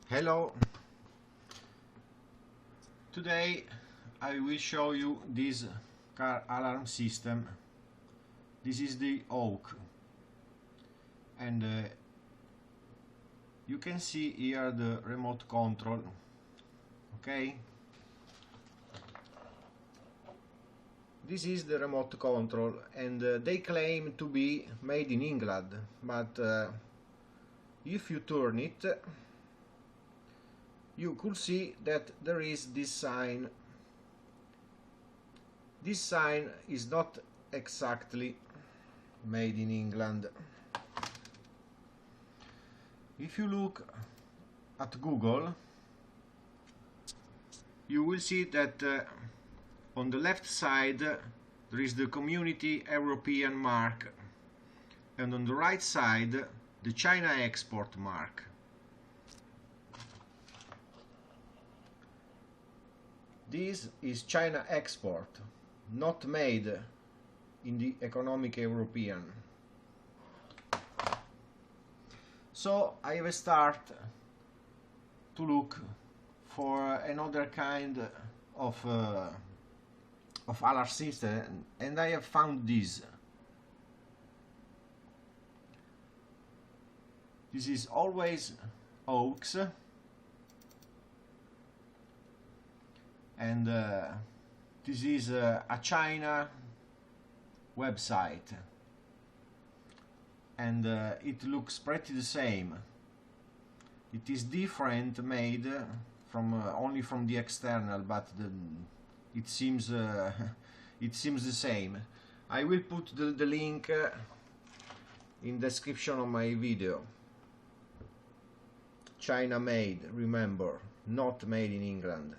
Hello, today I will show you this car alarm system. This is the Hawk, and you can see here the remote control. Okay, this is the remote control, and they claim to be made in England, but if you turn it, you could see that there is this sign. This sign is not exactly made in England. If you look at Google, you will see that on the left side there is the Community European mark, and on the right side the China export mark. This is China export, not made in the economic European. So I will start to look for another kind of alarm system, and I have found this. This is always Hawks, and this is a China website, and it looks pretty the same. It is different, made from only from the external, but it seems it seems the same. I will put the link in the description of my video. China made, remember, not made in England.